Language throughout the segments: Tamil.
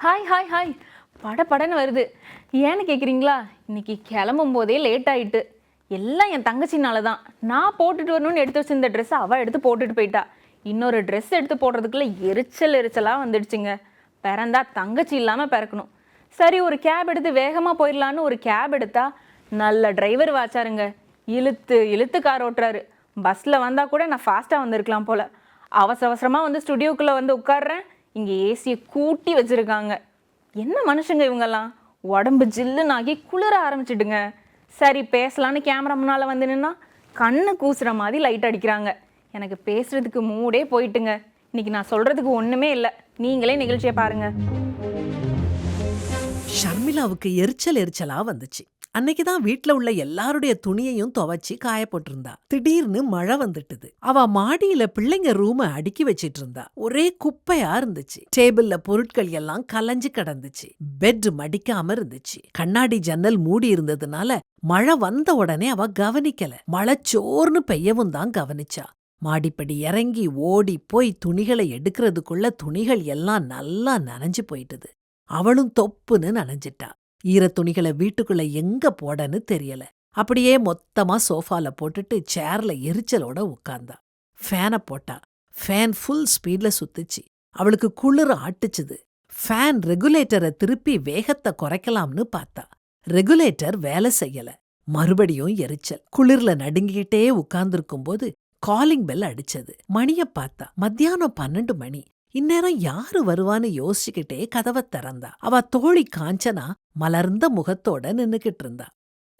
ஹாய் ஹாய் ஹாய் படன்னு வருது. ஏன்னு கேட்குறீங்களா? இன்னைக்கு கிளம்பும் போதே லேட் ஆயிட்டு. எல்லாம் என் தங்கச்சினால தான். நான் போட்டுட்டு வரணும்னு எடுத்து வச்சிருந்த ட்ரெஸ்ஸை அவள் எடுத்து போட்டுட்டு போயிட்டா. இன்னொரு ட்ரெஸ் எடுத்து போடுறதுக்குள்ள எரிச்சலாக வந்துடுச்சுங்க. பிறந்தா தங்கச்சி இல்லாமல் பிறக்கணும். சரி, ஒரு கேப் எடுத்து வேகமாக போயிடலான்னு ஒரு கேப் எடுத்தா நல்ல டிரைவர் வாச்சாருங்க. இழுத்து கார் ஓட்டுறாரு. பஸ்ஸில் வந்தால் கூட நான் ஃபாஸ்ட்டாக வந்திருக்கலாம் போல். அவசரமாக வந்து ஸ்டுடியோக்குள்ளே வந்து உட்காடுறேன். இங்கே ஏசியை கூட்டி வச்சுருக்காங்க. என்ன மனுஷங்க இவங்கெல்லாம்! உடம்பு ஜில்லுன்னு ஆகி குளிர ஆரம்பிச்சிடுங்க. சரி, பேசலான்னு கேமரா முன்னால் வந்து நின்னா கண்ணு கூசுகிற மாதிரி லைட் அடிக்கிறாங்க. எனக்கு பேசுகிறதுக்கு மூடே போயிட்டுங்க. இன்னைக்கு நான் சொல்கிறதுக்கு ஒன்றுமே இல்லை. நீங்களே நிகழ்ச்சியை பாருங்கள். ஷர்மிளாவுக்கு எரிச்சலா வந்துச்சு. அன்னைக்குதான் வீட்ல உள்ள எல்லாருடைய துணியையும் துவைச்சி காய போட்டிருந்தா. திடீர்னு மழை வந்துட்டுது. அவ மாடியில பிள்ளைங்க ரூம அடுக்கி வச்சிட்டு இருந்தா. ஒரே குப்பையா இருந்துச்சு. டேபிள்ல பொருட்கள் எல்லாம் கலைஞ்சு கிடந்துச்சு. பெட் மடிக்காம இருந்துச்சு. கண்ணாடி ஜன்னல் மூடி இருந்ததுனால மழை வந்த உடனே அவ கவனிக்கல. மழை சோர்னு பெய்யவும் தான் கவனிச்சா. மாடிப்படி இறங்கி ஓடி போய் துணிகளை எடுக்கிறதுக்குள்ள துணிகள் எல்லாம் நல்லா நனைஞ்சு போயிட்டுது. அவளும் தொப்புன்னு நனைஞ்சிட்டா. ஈரத்துணிகளை வீட்டுக்குள்ள எங்க போடன்னு தெரியல. அப்படியே மொத்தமா சோஃபால போட்டுட்டு சேர்ல எரிச்சலோட உட்கார்ந்தா. ஃபேனை போட்டா. ஃபேன் ஃபுல் ஸ்பீட்ல சுத்துச்சு. அவளுக்கு குளிர ஆட்டுச்சுது. ஃபேன் ரெகுலேட்டரை திருப்பி வேகத்தை குறைக்கலாம்னு பார்த்தா. ரெகுலேட்டர் வேலை செய்யல. மறுபடியும் எரிச்சல். குளிர்ல நடுங்கிக்கிட்டே உட்கார்ந்துருக்கும் போது காலிங் பெல் அடிச்சது. மணிய பார்த்தா. மத்தியானம் 12 மணி. இந்நேரம் யாரு வருவான்னு யோசிச்சுக்கிட்டே கதவை திறந்தா. அவ தோழி காஞ்சனா மலர்ந்த முகத்தோட நின்னுக்கிட்டு இருந்தா.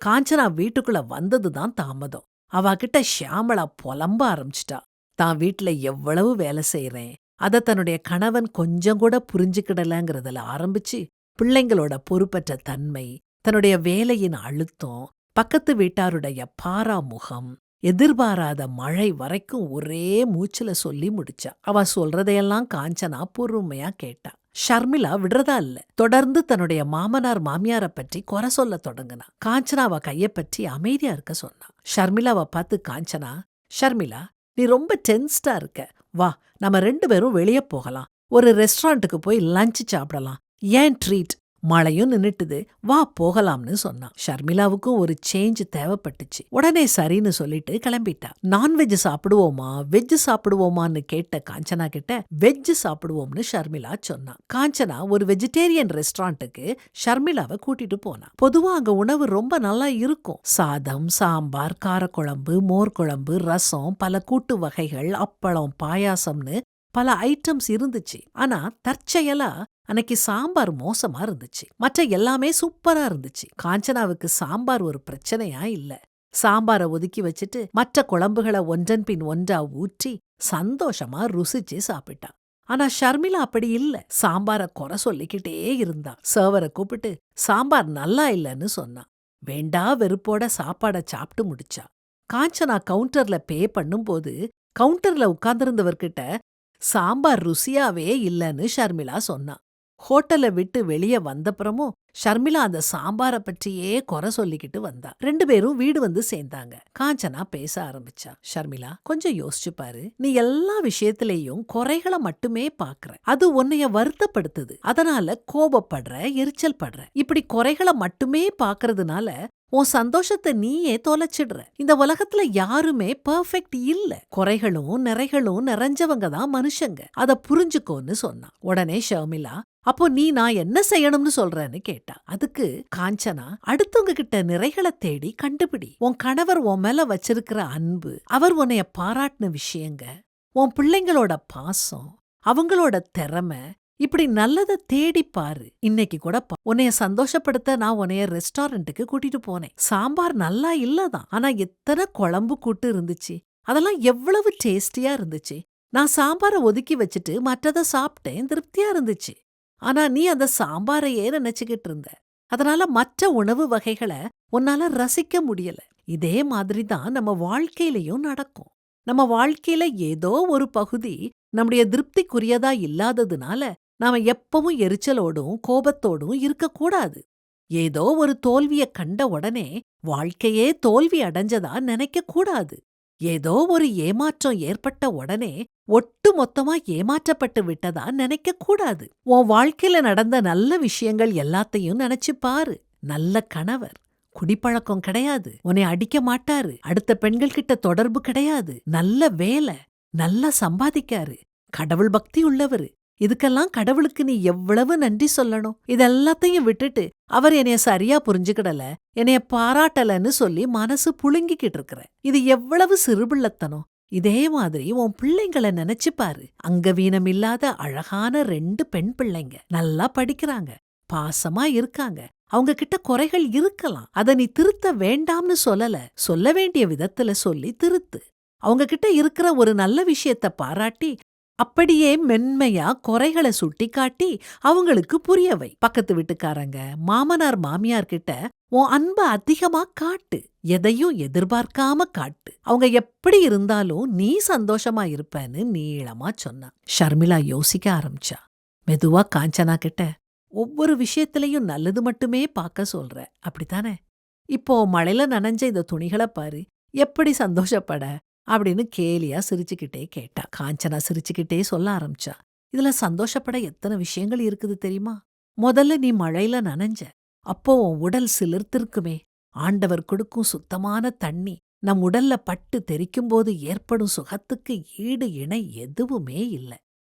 காஞ்சனா வீட்டுக்குள்ள வந்ததுதான் தாமதம். அவ கிட்ட ஷியாமளா புலம்ப ஆரம்பிச்சிட்டா. தான் வீட்டுல எவ்வளவு வேலை செய்யறேன், அத தன்னுடைய கணவன் கொஞ்சம் கூட புரிஞ்சுக்கிடலங்கிறதுல ஆரம்பிச்சு பிள்ளைங்களோட பொறுப்பற்ற தன்மை, தன்னுடைய வேலையின் அழுத்தம், பக்கத்து வீட்டாருடைய பாராமுகம், எதிர்பாராத மழை வரைக்கும் ஒரே மூச்சுல சொல்லி முடிச்சா. அவ சொல்றதையெல்லாம் காஞ்சனா பொறுமையா கேட்டா. ஷர்மிளா விடுறதா இல்ல. தொடர்ந்து தன்னுடைய மாமனார் மாமியார பற்றி குறை சொல்ல தொடங்குனா. காஞ்சனாவ கைய பற்றி அமைதியா இருக்க சொன்னா. ஷர்மிளாவை பார்த்து காஞ்சனா, ஷர்மிளா, நீ ரொம்ப டென்ஸ்டா இருக்க. வா, நம்ம 2 பேரும் வெளியே போகலாம். ஒரு ரெஸ்டாரண்ட்டுக்கு போய் லஞ்ச் சாப்பிடலாம். ஏன் ட்ரீட்? மழையும் நின்னுட்டுது, வா போகலாம்னு சொன்னான். ஷர்மிளாவுக்கும் ஒரு சேஞ்ச் தேவைப்பட்டுச்சு. உடனே சரின்னு சொல்லிட்டு கிளம்பிட்டா. நான்வெஜ் சாப்பிடுவோமா வெஜ் சாப்பிடுவோமான்னு கேட்ட காஞ்சனா கிட்ட வெஜ் சாப்பிடுவோம்னு ஷர்மிளா சொன்னா. காஞ்சனா ஒரு வெஜிடேரியன் ரெஸ்டாரண்ட்டுக்கு ஷர்மிளாவை கூட்டிட்டு போனா. பொதுவா அங்க உணவு ரொம்ப நல்லா இருக்கும். சாதம், சாம்பார், காரக்குழம்பு, மோர் குழம்பு, ரசம், பல கூட்டு வகைகள், அப்பளம், பாயாசம்னு பல ஐட்டம்ஸ் இருந்துச்சு. ஆனா தற்செயலா அன்னைக்கு சாம்பார் மோசமா இருந்துச்சு. மற்ற எல்லாமே சூப்பரா இருந்துச்சு. காஞ்சனாவுக்கு சாம்பார் ஒரு பிரச்சனையா இல்ல. சாம்பாரை ஒதுக்கி வச்சுட்டு மற்ற குழம்புகளை ஒன்றன் பின் ஒன்றா ஊற்றி சந்தோஷமா ருசிச்சு சாப்பிட்டா. ஆனா ஷர்மிளா அப்படி இல்ல. சாம்பாரை குறை சொல்லிக்கிட்டே இருந்தா. சர்வரை கூப்பிட்டு சாம்பார் நல்லா இல்லன்னு சொன்னா. வேண்டா வெறுப்போட சாப்பாடை சாப்பிட்டு முடிச்சா. காஞ்சனா கவுண்டர்ல பே பண்ணும்போது கவுண்டர்ல உட்கார்ந்திருந்தவர்கிட்ட சாம்பார் ருசியாவே இல்லன்னு ஷர்மிளா சொன்னா. ஹோட்டலை விட்டு வெளியே வந்தப்புறமும் ஷர்மிளா அந்த சாம்பார பற்றியே குறை சொல்லிக்கிட்டு வந்தா. 2 பேரும் வீடு வந்து சேர்ந்தாங்க. காஞ்சனா பேச ஆரம்பிச்சா. ஷர்மிளா, கொஞ்சம் யோசிச்சு பாரு. நீ எல்லா விஷயத்திலேயும் குறைகளை மட்டுமே பாக்குற. அது உன்னைய வருத்தப்படுத்துது. அதனால கோபப்படுற, எரிச்சல் படுற. இப்படி குறைகளை மட்டுமே பாக்குறதுனால உன் சந்தோஷத்தை நீயே தொலைச்சிடுற. இந்த உலகத்துல யாருமே பெர்ஃபெக்ட் இல்ல. குறைகளும் நிறைகளும் நிறைஞ்சவங்க தான் மனுஷங்க. அத புரிஞ்சுக்கோன்னு சொன்னா. உடனே ஷர்மிளா, அப்போ நான் என்ன செய்யணும்னு சொல்றேன்னு கேட்டா. அதுக்கு காஞ்சனா, அடுத்தவங்க கிட்ட நிறைகளை தேடி கண்டுபிடி. உன் கணவர் உன் மேல வச்சிருக்கிற அன்பு, அவர் உன்னைய பாராட்டின விஷயங்க, உன் பிள்ளைங்களோட பாசம், அவங்களோட திறமை, இப்படி நல்லதை தேடி பாரு. இன்னைக்கு கூட உன்னைய சந்தோஷப்படுத்த நான் உன்னைய ரெஸ்டாரண்ட்டுக்கு கூட்டிட்டு போனேன். சாம்பார் நல்லா இல்லதான், ஆனா எத்தனை குழம்பு கூட்டு இருந்துச்சு. அதெல்லாம் எவ்வளவு டேஸ்டியா இருந்துச்சு. நான் சாம்பாரை ஒதுக்கி வச்சுட்டு மற்றதை சாப்பிட்டேன், திருப்தியா இருந்துச்சு. ஆனா நீ அந்த சாம்பாரையே நினைச்சுக்கிட்டு இருந்த. அதனால மற்ற உணவு வகைகளை உன்னால ரசிக்க முடியல. இதே மாதிரி தான் நம்ம வாழ்க்கையிலையும் நடக்கும். நம்ம வாழ்க்கையில ஏதோ ஒரு பகுதி நம்முடைய திருப்திக்குரியதா இல்லாததுனால நாம எப்பவும் எரிச்சலோடும் கோபத்தோடும் இருக்கக்கூடாது. ஏதோ ஒரு தோல்விய கண்ட உடனே வாழ்க்கையே தோல்வி அடைஞ்சதா நினைக்க கூடாது. ஏதோ ஒரு ஏமாற்றம் ஏற்பட்ட உடனே ஒட்டு மொத்தமா ஏமாற்றப்பட்டு விட்டதா நினைக்க கூடாது. உன் வாழ்க்கையில நடந்த நல்ல விஷயங்கள் எல்லாத்தையும் நினைச்சு பாரு. நல்ல கணவர், குடிப்பழக்கம் கிடையாது, உன்னை அடிக்க மாட்டாரு, அடுத்த பெண்கள் கிட்ட தொடர்பு கிடையாது, நல்ல வேலை, நல்லா சம்பாதிக்காரு, கடவுள் பக்தி உள்ளவரு. இதுக்கெல்லாம் கடவுளுக்கு நீ எவ்வளவு நன்றி சொல்லணும். இதெல்லாத்தையும் விட்டுட்டு அவர் என்னைய சரியா புரிஞ்சுக்கிடல, என்னைய பாராட்டலன்னு சொல்லி மனசு புழுங்கிக்கிட்டு இருக்கிற. இது எவ்வளவு சிறுபிள்ளத்தனம். இதே மாதிரி உன் பிள்ளைங்கள நினைச்சு பாரு. அங்கவீனம் இல்லாத அழகான 2 பெண் பிள்ளைங்க, நல்லா படிக்கிறாங்க, பாசமா இருக்காங்க. அவங்க கிட்ட குறைகள் இருக்கலாம், அத நீ திருத்த வேண்டாம்னு சொல்லல, சொல்ல வேண்டிய விதத்துல சொல்லி திருத்து. அவங்க கிட்ட இருக்கிற ஒரு நல்ல விஷயத்த பாராட்டி அப்படியே மென்மையா குறைகளை சுட்டிக்காட்டி அவங்களுக்கு புரியவை. பக்கத்து வீட்டுக்காரங்க, மாமனார் மாமியார் கிட்ட உன் அன்ப அதிகமா காட்டு, எதையும் எதிர்பார்க்காம காட்டு. அவங்க எப்படி இருந்தாலும் நீ சந்தோஷமா இருப்பேன்னு நீளமா சொன்னா. ஷர்மிளா யோசிக்க ஆரம்பிச்சா. மெதுவா காஞ்சனா கிட்ட, ஒவ்வொரு விஷயத்திலையும் நல்லது மட்டுமே பார்க்க சொல்ற, அப்படித்தானே? இப்போ மழையில நனைஞ்ச இந்த துணிகளை பாரு, எப்படி சந்தோஷப்பட அப்படின்னு கேலியா சிரிச்சுக்கிட்டே கேட்டா. காஞ்சனா சிரிச்சுக்கிட்டே சொல்ல ஆரம்பிச்சா. இதுல சந்தோஷப்பட எத்தனை விஷயங்கள் இருக்குது தெரியுமா? முதல்ல நீ மழையில நனைஞ்ச, அப்போ உன் உடல் சிலிர்த்திருக்குமே. ஆண்டவர் கொடுக்கும் சுத்தமான தண்ணி நம் உடல்ல பட்டு தெரிக்கும்போது ஏற்படும் சுகத்துக்கு ஈடு இணை எதுவுமே இல்ல.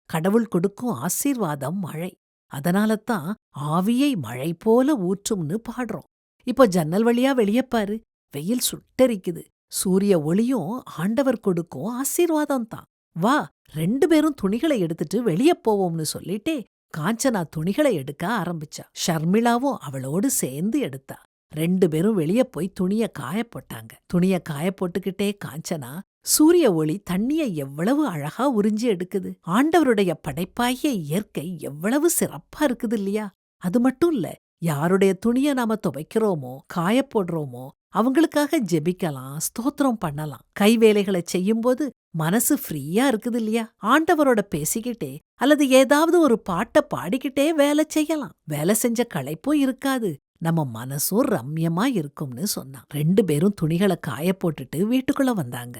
கடவுள் கொடுக்கும் ஆசீர்வாதம் மழை. அதனாலத்தான் ஆவியை மழை போல ஊற்றும்னு பாடுறோம். இப்போ ஜன்னல் வழியா வெளியே பாரு, வெயில் சுட்டரிக்குது. சூரிய ஒளியும் ஆண்டவர் கொடுக்கும் ஆசீர்வாதம் தான். வா, 2 பேரும் துணிகளை எடுத்துட்டு வெளியே போவோம்னு சொல்லிட்டே காஞ்சனா துணிகளை எடுக்க ஆரம்பிச்சா. ஷர்மிளாவும் அவளோடு சேர்ந்து எடுத்தா. 2 பேரும் வெளியே போய் துணிய காய போட்டாங்க. துணிய காய போட்டுக்கிட்டே காஞ்சனா, சூரிய ஒளி தண்ணிய எவ்வளவு அழகா உறிஞ்சி எடுக்குது, ஆண்டவருடைய படைப்பாகிய இயற்கை எவ்வளவு சிறப்பா இருக்குது இல்லையா? அது மட்டும் இல்ல, யாருடைய துணிய நாம துவைக்கிறோமோ காய போடுறோமோ அவங்களுக்காக ஜெபிக்கலாம், ஸ்தோத்திரம் பண்ணலாம். கைவேலைகளை செய்யும்போது மனசு ஃப்ரீயா இருக்குது இல்லையா? ஆண்டவரோட பேசிக்கிட்டே அல்லது ஏதாவது ஒரு பாட்டை பாடிக்கிட்டே வேலை செய்யலாம். வேலை செஞ்ச களைப்பும் இருக்காது, நம்ம மனசும் ரம்யமா இருக்கும்னு சொன்னான். 2 பேரும் துணிகளை காய போட்டுட்டு வீட்டுக்குள்ள வந்தாங்க.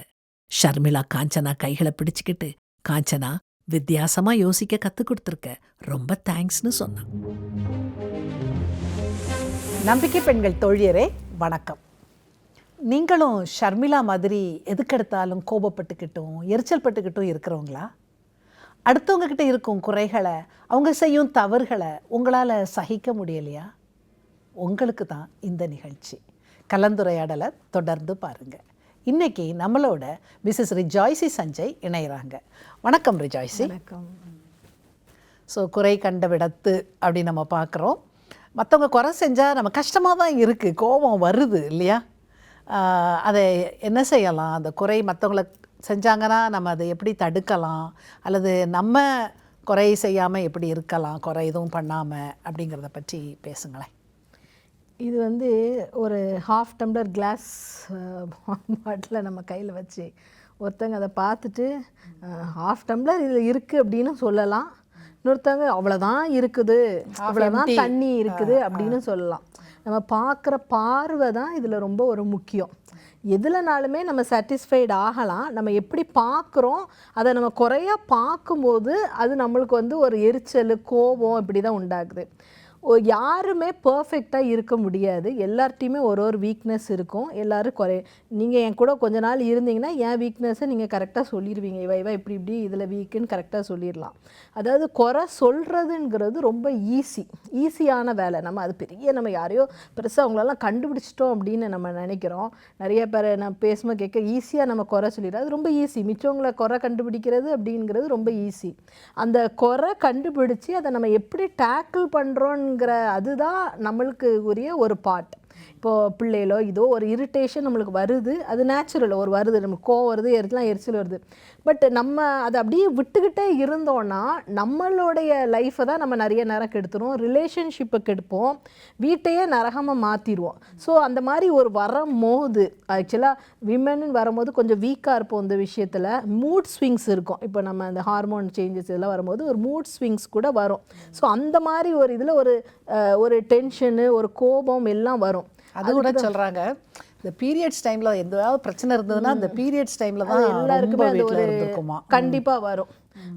ஷர்மிளா காஞ்சனா கைகளை பிடிச்சுக்கிட்டு, காஞ்சனா, வித்தியாசமா யோசிக்க கத்து கொடுத்துருக்க, ரொம்ப தேங்க்ஸ்னு சொன்னான். நம்பிக்கை பெண்கள் தோழியரே வணக்கம். நீங்களும் ஷர்மிளா மாதிரி எதுக்கெடுத்தாலும் கோபப்பட்டுக்கிட்டும் எரிச்சல் பட்டுக்கிட்டும் இருக்கிறவங்களா? அடுத்தவங்க கிட்ட இருக்கும் குறைகளை, அவங்க செய்யும் தவறுகளை உங்களால் சகிக்க முடியலையா? உங்களுக்கு தான் இந்த நிகழ்ச்சி. கலந்துரையாடலை தொடர்ந்து பாருங்கள். இன்னைக்கு நம்மளோட மிஸ்ஸஸ் ரிஜாய்சி சஞ்சய் இணைகிறாங்க. வணக்கம் ரிஜாய்சி. வணக்கம். ஸோ குறை கண்ட விடத்து அப்படி நம்ம பார்க்குறோம். மற்றவங்க குறை செஞ்சால் நம்ம கஷ்டமாக தான் இருக்குது, கோபம் வருது இல்லையா? அதை என்ன செய்யலாம்? அந்த குறை மற்றவங்கள செஞ்சாங்கன்னா நம்ம அதை எப்படி தடுக்கலாம், அல்லது நம்ம குறை செய்யாமல் எப்படி இருக்கலாம், குறை எதுவும் பண்ணாமல், அப்படிங்கிறத பற்றி பேசுங்களேன். இது வந்து ஒரு ½ டம்ளர் கிளாஸ் பாட்டில் நம்ம கையில் வச்சு ஒருத்தங்க அதை பார்த்துட்டு ½ டம்ளர் இதில் இருக்குது அப்படின்னு சொல்லலாம். இன்னொருத்தவங்க அவ்வளோதான் இருக்குது, அவ்வளோதான் தண்ணி இருக்குது அப்படின்னு சொல்லலாம். நம்ம பார்க்குற பார்வை தான் இதில் ரொம்ப ஒரு முக்கியம். எதுலனாலுமே நம்ம சாட்டிஸ்ஃபைடு ஆகலாம். நம்ம எப்படி பார்க்குறோம், அதை நம்ம குறையாக பார்க்கும்போது அது நம்மளுக்கு வந்து ஒரு எரிச்சல், கோபம் இப்படி தான் உண்டாகுது. யாருமே பர்ஃபெக்டாக இருக்க முடியாது. எல்லார்ட்டையுமே ஒரு வீக்னஸ் இருக்கும். எல்லோரும் நீங்கள் என் கூட கொஞ்ச நாள் இருந்தீங்கன்னா என் வீக்னஸை நீங்கள் கரெக்டாக சொல்லிடுவீங்க. இவ இப்படி இதில் வீக்குன்னு கரெக்டாக சொல்லிடலாம். அதாவது குறை சொல்கிறதுங்கிறது ரொம்ப ஈஸியான வேலை. நம்ம அது நம்ம யாரையோ பெருசாக அவங்களெல்லாம் கண்டுபிடிச்சிட்டோம் அப்படின்னு நம்ம நினைக்கிறோம். நிறைய பேர் நான் பேசும்போது கேட்க ஈஸியாக நம்ம குறை சொல்லிடுறோம். அது ரொம்ப ஈஸி. மிச்சவங்களை குறை கண்டுபிடிக்கிறது அப்படிங்கிறது ரொம்ப ஈஸி. அந்த குறை கண்டுபிடிச்சி அதை நம்ம எப்படி டேக்கிள் பண்ணுறோன்னு அதுதான் நம்மளுக்கு உரிய ஒரு பார்ட். இப்போது பிள்ளைகளோ இதோ ஒரு இரிட்டேஷன் நம்மளுக்கு வருது, அது நேச்சுரல். ஒரு வருது, நமக்கு கோவம் வருது, எரிச்சல் வருது. பட் நம்ம அதை அப்படியே விட்டுக்கிட்டே இருந்தோன்னா நம்மளுடைய லைஃப்பை தான் நம்ம நிறைய நேரம் கெடுத்துரும், ரிலேஷன்ஷிப்பை கெடுப்போம், வீட்டையே நரகமாக மாற்றிடுவோம். ஸோ அந்த மாதிரி ஒரு வரும்போது ஆக்சுவலாக விமன்னு வரும்போது கொஞ்சம் வீக்காக இருப்போம். இந்த விஷயத்தில் மூட் ஸ்விங்ஸ் இருக்கும். இப்போ நம்ம அந்த ஹார்மோன் சேஞ்சஸ் இதெல்லாம் வரும்போது ஒரு மூட் ஸ்விங்ஸ் கூட வரும். ஸோ அந்த மாதிரி ஒரு இதில் ஒரு டென்ஷனு, ஒரு கோபம் எல்லாம் வரும். அது கூட சொல்கிறாங்க, இந்த பீரியட்ஸ் டைம்ல எதாவது பிரச்சனை இருந்ததுன்னா அந்த பீரியட்ஸ் டைம்ல தான் எல்லாருக்குமே ரொம்ப அது வீட்டில் ஒரு இருந்திருக்குமா. கண்டிப்பாக வரும்.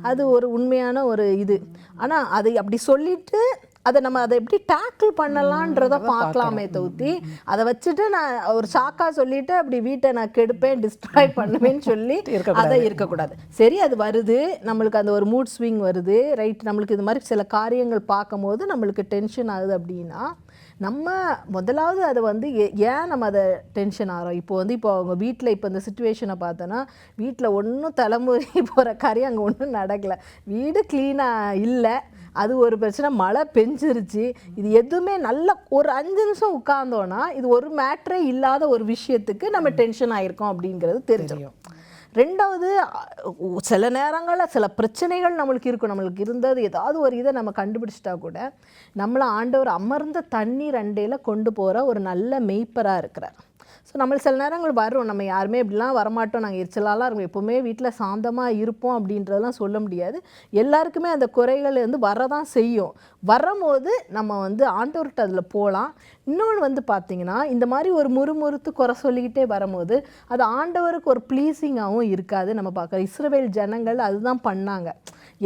அது ஒரு உண்மையான ஒரு இது. ஆனால் அதை அப்படி சொல்லிட்டு அதை நம்ம அதை எப்படி டேக்கிள் பண்ணலான்றத பார்க்கலாமே தவிர்த்து அதை வச்சுட்டு நான் ஒரு சாக்கா சொல்லிட்டு அப்படி வீட்டை நான் கெடுப்பேன் டிஸ்ட்ராய் பண்ணுவேன்னு சொல்லி அதை இருக்கக்கூடாது. சரி, அது வருது, நம்மளுக்கு அந்த ஒரு மூட் ஸ்விங் வருது, ரைட், நம்மளுக்கு இது மாதிரி சில காரியங்கள் பார்க்கும் போது நம்மளுக்கு டென்ஷன் ஆகுது அப்படின்னா நம்ம முதலாவது அதை வந்து ஏன் நம்ம அதை டென்ஷன் ஆகிறோம். இப்போ அவங்க வீட்டில் இப்போ இந்த சுச்சுவேஷனை பார்த்தோன்னா வீட்டில் ஒன்றும் தலைமுறை போகிற காரியம் அங்கே ஒன்றும் நடக்கலை, வீடு க்ளீனாக இல்லை, அது ஒரு பிரச்சனை, மழை பெஞ்சிருச்சு, இது எதுவுமே நல்ல ஒரு 5 நிமிஷம் உட்கார்ந்தோன்னா இது ஒரு மேட்ரே இல்லாத ஒரு விஷயத்துக்கு நம்ம டென்ஷன் ஆகிருக்கோம் அப்படிங்கிறது தெரியும். ரெண்டாவது, சில நேரங்களில் சில பிரச்சனைகள் நம்மளுக்கு இருக்கும், நம்மளுக்கு இருந்தது ஏதாவது ஒரு இதை நம்ம கண்டுபிடிச்சிட்டா கூட நம்மளை ஆண்டவர் அமர்ந்த தண்ணீர் அண்டையில் கொண்டு போகிற ஒரு நல்ல மெய்ப்பராக இருக்கிறார். ஸோ நம்மளுக்கு சில நேரங்கள் வரும், நம்ம யாருமே இப்படிலாம் வரமாட்டோம், நாங்கள் எரிச்சலாலாம் இருக்கும், எப்போவுமே வீட்டில் சாந்தமாக இருப்போம் அப்படின்றதெல்லாம் சொல்ல முடியாது. எல்லாருக்குமே அந்த குறைகள் வந்து வரதான் செய்யும். வரும்போது நம்ம வந்து ஆண்டவர்கிட்ட அதில் போகலாம். இன்னொன்று வந்து பார்த்திங்கன்னா, இந்த மாதிரி ஒரு முறுமுறுத்து குறை சொல்லிக்கிட்டே வரும்போது அது ஆண்டவருக்கு ஒரு ப்ளீஸிங்காகவும் இருக்காது. நம்ம பார்க்குற இஸ்ரவேல் ஜனங்கள் அதுதான் பண்ணாங்க,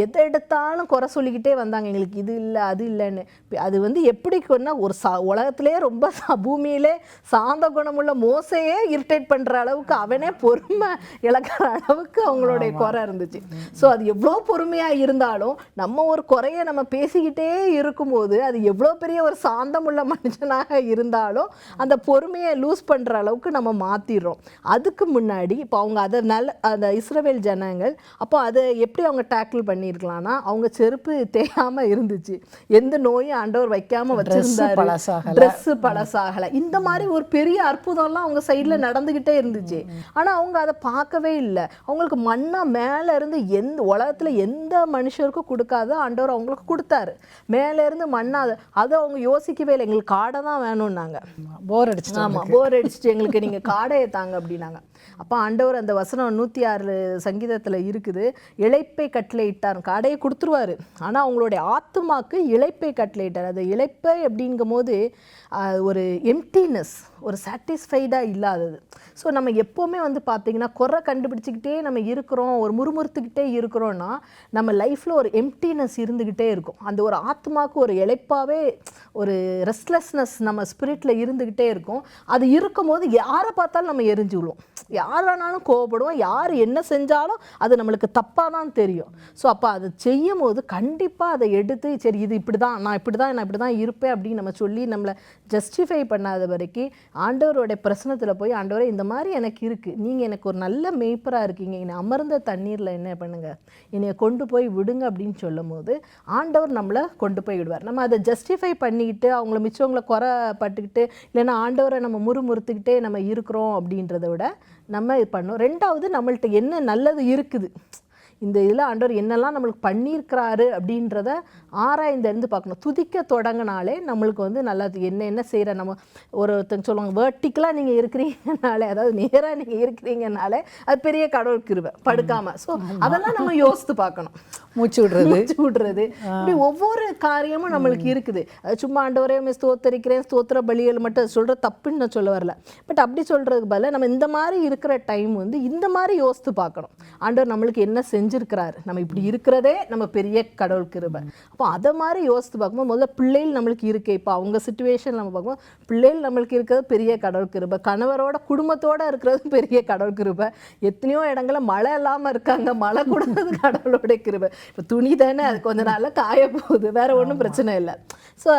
எதை எடுத்தாலும் குறை சொல்லிக்கிட்டே வந்தாங்க, எங்களுக்கு இது இல்லை அது இல்லைன்னு. அது வந்து எப்படி சொன்னால் ஒரு உலகத்திலே ரொம்ப பூமியிலே சாந்த குணமுள்ள மோசையே இரிட்டேட் பண்ணுற அளவுக்கு, அவனே பொறுமை இழக்கிற அளவுக்கு அவங்களுடைய குறை இருந்துச்சு. ஸோ அது எவ்வளோ பொறுமையாக இருந்தாலும் நம்ம ஒரு குறையை நம்ம பேசிக்கிட்டே இருக்கும்போது அது எவ்வளோ பெரிய ஒரு சாந்தமுள்ள மனுஷனாக இருந்தாலும் அந்த பொறுமையை லூஸ் பண்ணுற அளவுக்கு நம்ம மாற்றிடுறோம். அதுக்கு முன்னாடி இப்போ அவங்க அதை அந்த இஸ்ரவேல் ஜனங்கள் அப்போ அதை எப்படி அவங்க டேக்கிள் பண்ணியிருக்கலாம்னா, அவங்க செருப்பு தேயாமல் இருந்துச்சு, எந்த நோயும் ஆண்டவர் வைக்காமல் வச்சிருந்தாரு, ட்ரெஸ்ஸு பழசாகலை, இந்த மாதிரி ஒரு பெரிய அற்புதம்லாம் அவங்க சைடில் நடந்துக்கிட்டே இருந்துச்சு. ஆனால் அவங்க அதை பார்க்கவே இல்லை. அவங்களுக்கு மண்ணா மேலே இருந்து எந்த உலகத்தில் எந்த மனுஷருக்கும் கொடுக்காத ஆண்டவர் அவங்களுக்கு கொடுத்தாரு, மேலே இருந்து மண்ணா. அதை அவங்க யோசிக்கவே இல்லை, எங்களுக்கு காடை தான் வேணும்னாங்க, போர் அடிச்சு. ஆமாம், போர் அடிச்சுட்டு எங்களுக்கு நீங்கள் காடையை தாங்க அப்படின்னாங்க. அப்போ ஆண்டவர் அந்த வசனம் 106 சங்கீதத்தில் இருக்குது, இளைப்பை கட்டளையிட்டார், காடையை கொடுத்துருவாரு, ஆனால் அவங்களுடைய ஆத்துமாக்கு இளைப்பை கட்டளையிட்டார். அது இளைப்பை அப்படிங்கும் போது ஒரு எம்டினஸ், ஒரு சாட்டிஸ்ஃபைடாக இல்லாதது. ஸோ நம்ம எப்போவுமே வந்து பார்த்திங்கன்னா குறை கண்டுபிடிச்சிக்கிட்டே நம்ம இருக்கிறோம், ஒரு முறுமுறுத்துக்கிட்டே இருக்கிறோன்னா நம்ம லைஃப்பில் ஒரு எம்டினஸ் இருந்துக்கிட்டே இருக்கும். அந்த ஒரு ஆத்மாவுக்கு ஒரு இளைப்பாகவே ஒரு ரெஸ்ட்லெஸ்னஸ் நம்ம ஸ்பிரிட்டில் இருந்துக்கிட்டே இருக்கும். அது இருக்கும் போது யாரை பார்த்தாலும் நம்ம எரிஞ்சு விழுவோம், யார் வேணாலும் கோவப்படுவோம், யார் என்ன செஞ்சாலும் அது நம்மளுக்கு தப்பாக தான் தெரியும். ஸோ அப்போ அதை செய்யும் போது கண்டிப்பாக அதை எடுத்து சரி இது இப்படி தான், நான் இப்படி தான் இருப்பேன் அப்படின்னு நம்ம சொல்லி நம்மளை ஜஸ்டிஃபை பண்ணாத வரைக்கும் ஆண்டவருடைய பிரசனத்தில் போய் ஆண்டவரே இந்த மாதிரி எனக்கு இருக்குது, நீங்கள் எனக்கு ஒரு நல்ல மேய்ப்பராக இருக்கீங்க, என்னை அமர்ந்த தண்ணீரில் என்ன பண்ணுங்கள், என்னை கொண்டு போய் விடுங்க அப்படின்னு சொல்லும் போது ஆண்டவர் நம்மளை கொண்டு போய் விடுவார். நம்ம அதை ஜஸ்டிஃபை பண்ணிக்கிட்டு அவங்கள மிச்சவங்களை குறை பட்டுக்கிட்டு இல்லைன்னா ஆண்டவரை நம்ம முறுமுறுத்துக்கிட்டே நம்ம இருக்கிறோம் அப்படின்றத விட நம்ம இது பண்ணோம். ரெண்டாவது, நம்மள்ட்ட என்ன நல்லது இருக்குது, இந்த இதில் ஆண்டவர் என்னெல்லாம் நம்மளுக்கு பண்ணியிருக்கிறாரு அப்படின்றத ஆராய்ந்து பார்க்கணும். துதிக்க தொடங்கினாலே நம்மளுக்கு வந்து நல்லா என்ன செய்கிற நம்ம ஒருத்தங்க சொல்லுவாங்க வேர்ட்டிக்கலாக நீங்கள் இருக்கிறீங்கனாலே, அதாவது நேராக நீங்கள் இருக்கிறீங்கனாலே அது பெரிய கடவுள் கிருபை படுக்காமல். ஸோ அதெல்லாம் நம்ம யோசித்து பார்க்கணும். மூச்சு விடுறது இப்படி ஒவ்வொரு காரியமும் நம்மளுக்கு இருக்குது. அது சும்மா ஆண்டவரே ஸ்தோத்தரிக்கிறேன் ஸ்தோத்திர பலிகள் மட்டும் சொல்கிற தப்புன்னு நான் சொல்ல வரல. பட் அப்படி சொல்கிறதுக்கு பதிலாக நம்ம இந்த மாதிரி இருக்கிற டைம் வந்து இந்த மாதிரி யோசித்து பார்க்கணும். ஆண்டவர் நம்மளுக்கு என்ன செஞ்சுருக்கிறாரு, நம்ம இப்படி இருக்கிறதே நம்ம பெரிய கடவுள் கிருபை. அப்போ அதை மாதிரி யோசித்து பார்க்கும்போது முதல்ல பிள்ளைகள் நம்மளுக்கு இருக்குது, இப்போ அவங்க சுச்சுவேஷன் நம்ம பார்க்கும்போது பிள்ளைகள் நம்மளுக்கு இருக்கிறது பெரிய கடவுள் கிருபை, கணவரோட குடும்பத்தோடு இருக்கிறது பெரிய கடவுள் கிருபை, எத்தனையோ இடங்களில் மழை இல்லாமல் இருக்காங்க, மழை கொடுத்தது கடவுளோட கிருபை. இப்போ துணி தானே அது கொஞ்ச நாளில் காய போகுது, வேறு ஒன்றும் பிரச்சனை இல்லை. ஸோ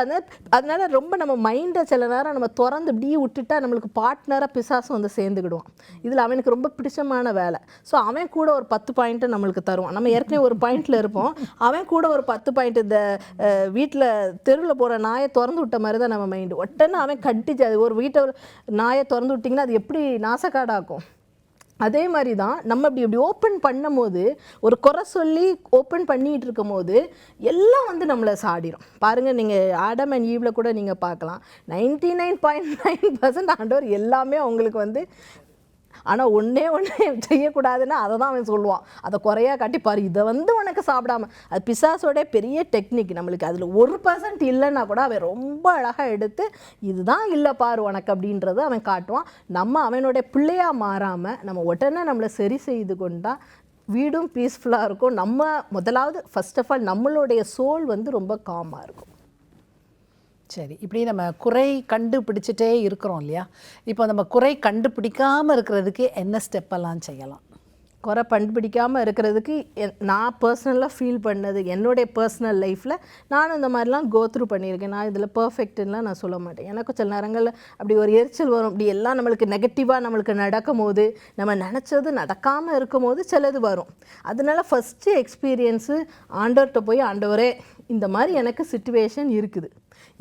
அதனால ரொம்ப நம்ம மைண்டை சில நேரம் நம்ம திறந்து இப்படியே விட்டுட்டா நம்மளுக்கு பார்ட்னராக பிசாசும் வந்து சேர்ந்துக்கிடுவான். இதில் அவனுக்கு ரொம்ப பிடிச்சமான வேலை. ஸோ அவன் கூட ஒரு 10 பாயிண்ட்டு நம்மளுக்கு தருவான். நம்ம ஏற்கனவே ஒரு பாயிண்டில் இருப்போம், அவன் கூட ஒரு 10 பாயிண்ட். இந்த வீட்டில் தெருவில் போகிற நாயை திறந்து விட்ட மாதிரி தான் நம்ம மைண்டு. ஒட்டன்னு அவன் கட்டிச்சு. அது ஒரு வீட்டை நாயை திறந்து விட்டிங்கன்னா அது எப்படி நாசக்காடாக்கும். அதே மாதிரி தான் நம்ம இப்படி ஓப்பன் பண்ணும் போது, ஒரு குறை சொல்லி ஓப்பன் பண்ணிகிட்டு இருக்கும் போது எல்லாம் வந்து நம்மளை சாடிடும். பாருங்கள், நீங்கள் ஆடம் அண்ட் ஈவில் கூட நீங்கள் பார்க்கலாம், 99.9% ஆண்டவர் எல்லாமே அவங்களுக்கு வந்து ஆனால் ஒன்றே செய்யக்கூடாதுன்னா அதை தான் அவன் சொல்லுவான். அதை குறையாக காட்டிப்பார், இதை வந்து உனக்கு சாப்பிடாம. அது பிசாசோட பெரிய டெக்னிக். நம்மளுக்கு அதில் 1% இல்லைன்னா கூட அவன் ரொம்ப அழகாக எடுத்து இதுதான் இல்லை பாரு உனக்கு அப்படின்றத அவன் காட்டுவான். நம்ம அவனுடைய பிள்ளையாக மாறாமல் நம்ம உடனே நம்மளை சரி செய்து கொண்டா வீடும் பீஸ்ஃபுல்லாக இருக்கும். நம்ம முதலாவது ஃபர்ஸ்ட் ஆஃப் ஆல் நம்மளுடைய சோல் வந்து ரொம்ப காமாக இருக்கும். சரி, இப்படி நம்ம குறை கண்டுபிடிச்சிட்டே இருக்கிறோம் இல்லையா? இப்போ நம்ம குறை கண்டுபிடிக்காமல் இருக்கிறதுக்கு என்ன ஸ்டெப்பெல்லாம் செய்யலாம்? குறை கண்டுபிடிக்காமல் இருக்கிறதுக்கு நான் பர்சனலாக ஃபீல் பண்ணது என்னுடைய பர்சனல் லைஃப்பில் நானும் இந்த மாதிரிலாம் கோத்ரூ பண்ணியிருக்கேன். நான் இதில் பர்ஃபெக்ட்டுலாம் நான் சொல்ல மாட்டேன். எனக்கு சில நேரங்களில் அப்படி ஒரு எரிச்சல் வரும். அப்படி எல்லாம் நம்மளுக்கு நெகட்டிவாக நம்மளுக்கு நடக்கும் போது, நம்ம நினச்சது நடக்காமல் இருக்கும் போது சிலது வரும். அதனால ஃபஸ்ட்டு எக்ஸ்பீரியன்ஸு ஆண்டவர்கிட்ட போய், ஆண்டவரே இந்த மாதிரி எனக்கு சிச்சுவேஷன் இருக்குது,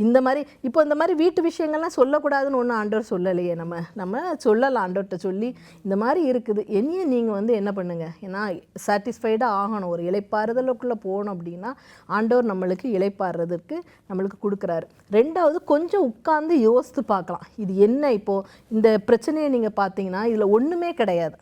இந்த மாதிரி இப்போ இந்த மாதிரி வீட்டு விஷயங்கள்லாம் சொல்லக்கூடாதுன்னு ஒன்றும் ஆண்டவர் சொல்லலையே. நம்ம சொல்லலாம் ஆண்டவர்கிட்ட சொல்லி, இந்த மாதிரி இருக்குது, என்னையே நீங்கள் வந்து என்ன பண்ணுங்க, ஏன்னா சாட்டிஸ்ஃபைடாக ஆகணும். ஒரு இளைப்பாறுதலுக்குள்ளே போகணும் அப்படின்னா ஆண்டவர் நம்மளுக்கு இளைப்பாறுறதுக்கு நம்மளுக்கு கொடுக்குறாரு. ரெண்டாவது கொஞ்சம் உட்கார்ந்து யோசித்து பார்க்கலாம். இது என்ன, இப்போது இந்த பிரச்சனையை நீங்கள் பார்த்தீங்கன்னா இதில் ஒன்றுமே கிடையாது,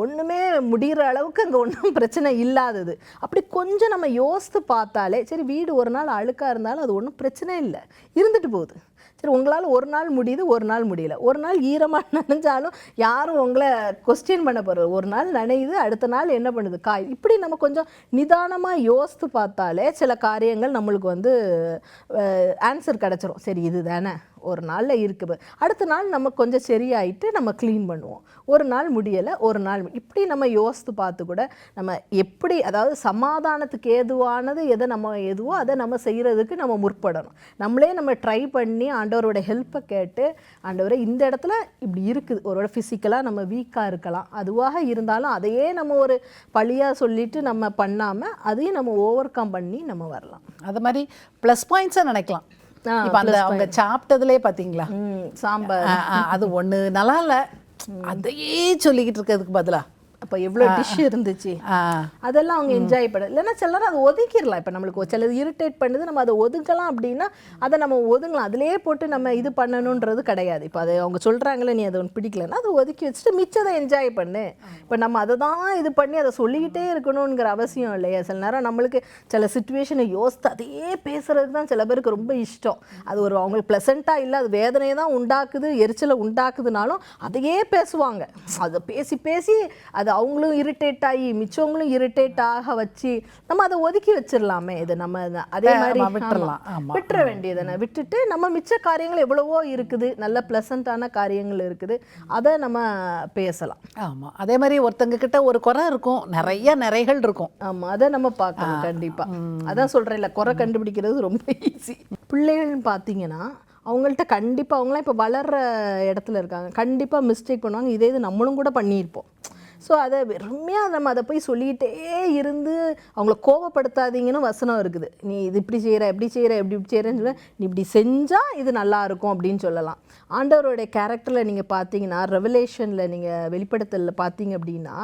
ஒன்றுமே முடிகிற அளவுக்கு அங்கே ஒன்றும் பிரச்சனை இல்லாதது. அப்படி கொஞ்சம் நம்ம யோசித்து பார்த்தாலே சரி, வீடு ஒரு நாள் அழுக்காக இருந்தாலும் அது ஒன்றும் பிரச்சனை இல்லை, இருந்துட்டு போகுது. சரி, உங்களால் ஒரு நாள் முடியுது, ஒரு நாள் முடியல. ஒரு நாள் ஈரமாக நனைஞ்சாலும் யாரும் உங்களை கொஸ்டின் பண்ண போகிறது. ஒரு நாள் நனையுது, அடுத்த நாள் என்ன பண்ணுது, காய். இப்படி நம்ம கொஞ்சம் நிதானமாக யோசித்து பார்த்தாலே சில காரியங்கள் நம்மளுக்கு வந்து ஆன்சர் கிடச்சிரும். சரி, இது தானே ஒரு நாளில் இருக்குது, அடுத்த நாள் நம்ம கொஞ்சம் சரியாயிட்டு நம்ம க்ளீன் பண்ணுவோம். ஒரு நாள் முடியலை, ஒரு நாள் இப்படி நம்ம யோசித்து பார்த்து கூட நம்ம எப்படி, அதாவது சமாதானத்துக்கு ஏதுவானது எதுவோ அதை நம்ம செய்கிறதுக்கு நம்ம முற்படணும். நம்மளே நம்ம ட்ரை பண்ணி ஆண்டவரோட ஹெல்ப்பை கேட்டு, ஆண்டவரை இந்த இடத்துல இப்படி இருக்குது, ஒரு ஃபிசிக்கலாக நம்ம வீக்காக இருக்கலாம், அதுவாக இருந்தாலும் அதையே நம்ம ஒரு பழியாக சொல்லிட்டு நம்ம பண்ணாமல் அதையும் நம்ம ஓவர் கம் பண்ணி நம்ம வரலாம். அது மாதிரி ப்ளஸ் பாயிண்ட்ஸை நினைக்கலாம். இப்போ அந்த அவங்க சாப்பிட்டதுலே பார்த்தீங்களா, சாம்பார் அது ஒன்று நல்லா இல்லை, அதையே சொல்லிக்கிட்டு இருக்கிறதுக்கு பதிலாக அப்போ எவ்வளோ டிஷ் இருந்துச்சு, அதெல்லாம் அவங்க என்ஜாய் பண்ண. இல்லைன்னா சிலர் அதை ஒதுக்கிடலாம். இப்போ நம்மளுக்கு சிலது இரிட்டேட் பண்ணுது, நம்ம அதை ஒதுக்கலாம் அப்படின்னா அதை நம்ம ஒதுங்கலாம். அதிலே போட்டு நம்ம இது பண்ணணுன்றது கிடையாது. இப்போ அதை அவங்க சொல்கிறாங்களே நீ அதை ஒன்று பிடிக்கலன்னா அதை ஒதுக்கி வச்சுட்டு மிச்சதை என்ஜாய் பண்ணு. இப்போ நம்ம அதை தான் இது பண்ணி அதை சொல்லிக்கிட்டே இருக்கணுங்கிற அவசியம் இல்லையா? சில நேரம் நம்மளுக்கு சில சுச்சுவேஷனை யோசித்து அதையே பேசுறது தான் சில பேருக்கு ரொம்ப இஷ்டம். அது ஒரு அவங்களுக்கு ப்ளசண்ட்டாக இல்லை, அது வேதனையை தான் உண்டாக்குது, எரிச்சலை உண்டாக்குதுனாலும் அதையே பேசுவாங்க. அதை பேசி பேசி அது அவங்களும் இரிட்டேட் ஆகி மிச்சவங்களும் இரிட்டேட் ஆக வச்சு நம்ம அதை ஒதுக்கி வச்சிடலாமே. இது நம்ம அதே மாதிரி விட்டுற வேண்டியதை விட்டுட்டு நம்ம மிச்ச காரியங்கள் எவ்வளவோ இருக்குது, நல்ல ப்ளசண்ட்டான காரியங்கள் இருக்குது, அதை நம்ம பேசலாம். ஆமாம், அதே மாதிரி ஒருத்தங்க கிட்ட ஒரு குறை இருக்கும், நிறைய நிறைகள் இருக்கும். ஆமாம், அதை நம்ம பார்க்கணும் கண்டிப்பாக. அதான் சொல்கிறேன் இல்லை, குறை கண்டுபிடிக்கிறது ரொம்ப ஈஸி. பிள்ளைகள்னு பார்த்தீங்கன்னா அவங்கள்ட்ட கண்டிப்பாக, அவங்களாம் இப்போ வளர்கிற இடத்துல இருக்காங்க, கண்டிப்பாக மிஸ்டேக் பண்ணுவாங்க. இதே இது நம்மளும் கூட பண்ணியிருப்போம். ஸோ அதை வெறுமையாக நம்ம அதை போய் சொல்லிகிட்டே இருந்து அவங்கள கோபப்படுத்தாதீங்கன்னு வசனம் இருக்குது. நீ இது இப்படி செய்கிற, எப்படி செய்கிற, எப்படி இப்படி செய்கிறேன்னு சொல்ல, நீ இப்படி செஞ்சால் இது நல்லாயிருக்கும் அப்படின்னு சொல்லலாம். ஆண்டவருடைய கேரக்டரில் நீங்கள் பார்த்தீங்கன்னா, ரெவலேஷனில் நீங்கள் வெளிப்படுத்தலில் பார்த்தீங்க அப்படின்னா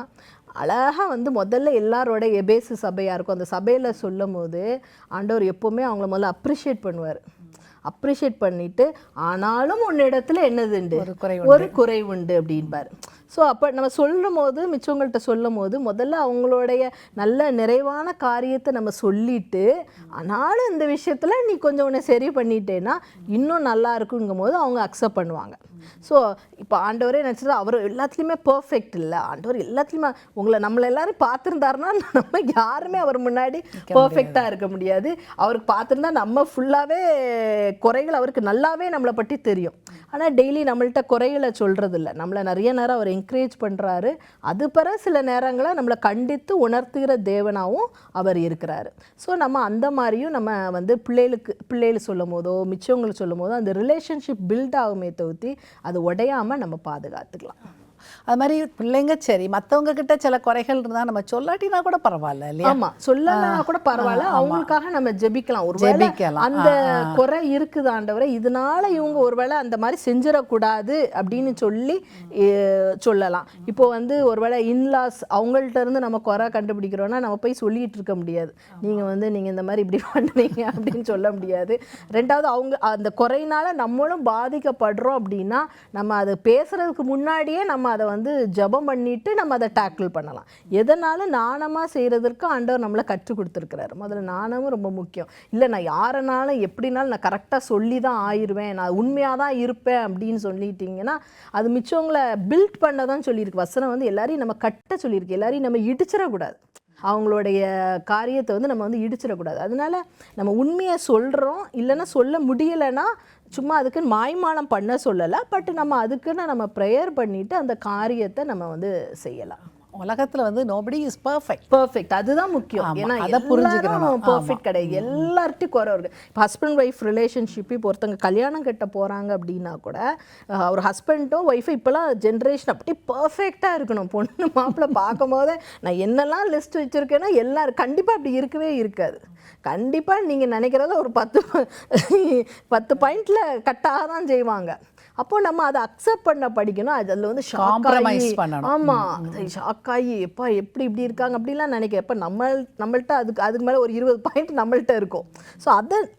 அழகாக வந்து முதல்ல எல்லாரோட எபேசு சபையாக இருக்கும். அந்த சபையில் சொல்லும் போது ஆண்டவர் எப்போவுமே அவங்கள முதல்ல அப்ரிஷியேட் பண்ணுவார். அப்ரிஷியேட் பண்ணிவிட்டு ஆனாலும் உன்னிடத்துல என்னதுண்டு, ஒரு குறை உண்டு அப்படின்பார். ஸோ அப்போ நம்ம சொல்லும் போது, மிச்சவங்கள்ட்ட சொல்லும் போது முதல்ல அவங்களுடைய நல்ல நிறைவான காரியத்தை நம்ம சொல்லிட்டு, ஆனாலும் இந்த விஷயத்தில் நீ கொஞ்சம் உன்னை சரி பண்ணிட்டேன்னா இன்னும் நல்லா இருக்குங்கும் போது அவங்க அக்செப்ட் பண்ணுவாங்க. ஸோ இப்போ ஆண்டவரே நினச்சது அவர் எல்லாத்துலேயுமே பர்ஃபெக்ட் இல்லை, ஆண்டவர் எல்லாத்துலேயுமே நம்மளை எல்லாரும் பார்த்துருந்தாருன்னா நம்ம யாருமே அவர் முன்னாடி பர்ஃபெக்டாக இருக்க முடியாது. அவருக்கு பார்த்துருந்தா நம்ம ஃபுல்லாகவே குறைகள் அவருக்கு நல்லாவே நம்மளை பற்றி தெரியும். ஆனால் டெய்லி நம்மள்கிட்ட குறைகளை சொல்கிறதில்ல, நம்மளை நிறைய நேரம் அவர் என்கரேஜ் பண்ணுறாரு. அது பிற சில நேரங்களை நம்மளை கண்டித்து உணர்த்துகிற தேவனாகவும் அவர் இருக்கிறாரு. ஸோ நம்ம அந்த மாதிரியும் நம்ம வந்து பிள்ளைகள் சொல்லும் போதோ மிச்சவங்களுக்கு சொல்லும் போதோ அந்த ரிலேஷன்ஷிப் பில்ட் ஆகுமே தவிர்த்து அது உடையாமல் நம்ம பாதுகாத்துக்கலாம். அது மாதிரி பிள்ளைங்க சரி, மற்றவங்க கிட்ட சில குறைகள் இருந்தால் நம்ம சொல்லாட்டினா கூட பரவாயில்ல இல்லையா? ஆமாம், சொல்லனா கூட பரவாயில்ல, அவங்களுக்காக நம்ம ஜெபிக்கலாம். ஒருவேளை அந்த குறை இருக்குது ஆண்டவரை, இதனால இவங்க ஒருவேளை அந்த மாதிரி செஞ்சிடக்கூடாது அப்படின்னு சொல்லி சொல்லலாம். இப்போ வந்து ஒருவேளை இன்லாஸ் அவங்கள்ட்ட இருந்து நம்ம குறை கண்டுபிடிக்கிறோன்னா நம்ம போய் சொல்லிட்டு இருக்க முடியாது. நீங்கள் இந்த மாதிரி இப்படி பண்ணுறீங்க அப்படின்னு சொல்ல முடியாது. ரெண்டாவது அவங்க அந்த குறையினால நம்மளும் பாதிக்கப்படுறோம் அப்படின்னா நம்ம அதை பேசுறதுக்கு முன்னாடியே நம்ம அதை வந்து ஜெபம் பண்ணிட்டு நம்ம அதை டேக்கிள் பண்ணலாம். எதனாலும் நாணமாக செய்கிறதுக்கு ஆண்டவர் நம்மளை கற்றுக் கொடுத்துருக்கிறாரு. முதல்ல நாணமும் ரொம்ப முக்கியம். இல்லை நான் யாரனாலும் எப்படினாலும் நான் கரெக்டாக சொல்லி தான் ஆயிடுவேன், நான் உண்மையாக தான் இருப்பேன் அப்படின்னு சொல்லிட்டீங்கன்னா அது மிச்சவங்களை பில்ட் பண்ண தான் சொல்லியிருக்கு. வசனம் வந்து எல்லாரையும் நம்ம கட்ட சொல்லியிருக்கு, எல்லாரையும் நம்ம இடிச்சிடக்கூடாது, அவங்களுடைய காரியத்தை வந்து நம்ம வந்து இடிச்சிடக்கூடாது. அதனால நம்ம உண்மையை சொல்கிறோம், இல்லைன்னா சொல்ல முடியலைன்னா சும்மா அதுக்குன்னு மாய்மாலம் பண்ண சொல்லலை, பட் நம்ம அதுக்குன்னு நம்ம ப்ரேயர் பண்ணிவிட்டு அந்த காரியத்தை நம்ம வந்து செய்யலாம். உலகத்தில் வந்து நோபடி இஸ் பர்ஃபெக்ட். பர்ஃபெக்ட், அதுதான் முக்கியம். ஆமா, ஏன்னா அதை புரிஞ்சுக்கணும். பர்ஃபெக்ட் கிடையாது, எல்லார்ட்டையும் குறை இருக்குது. இப்போ ஹஸ்பண்ட் ஒய்ஃப் ரிலேஷன்ஷிப், இப்போ ஒருத்தங்க கல்யாணம் கட்ட போகிறாங்க அப்படின்னா கூட ஒரு ஹஸ்பண்டோ ஒய்ஃபோ இப்போலாம் ஜென்ரேஷன் அப்படி பர்ஃபெக்டாக இருக்கணும். பொண்ணு மாப்பிள்ளை பார்க்கும் போதே நான் என்னெல்லாம் லிஸ்ட் வச்சுருக்கேன்னா எல்லாரும் கண்டிப்பாக அப்படி இருக்கவே இருக்காது. கண்டிப்பாக நீங்கள் நினைக்கிறத ஒரு 10 பாயிண்டில் கட்டாக தான் செய்வாங்க. அப்போ நம்ம அதை அக்செப்ட் பண்ண படிக்கணும். அதில் வந்து காம்ப்ரமைஸ் பண்ணணும். ஆமாம், ஷாக் ஆகி எப்பா எப்படி இப்படி இருக்காங்க அப்படிலாம் நினைக்கிறேன். இப்போ நம்மள்ட்ட அதுக்கு மேலே ஒரு 20 பாயிண்ட் நம்மள்ட்ட இருக்கும். ஸோ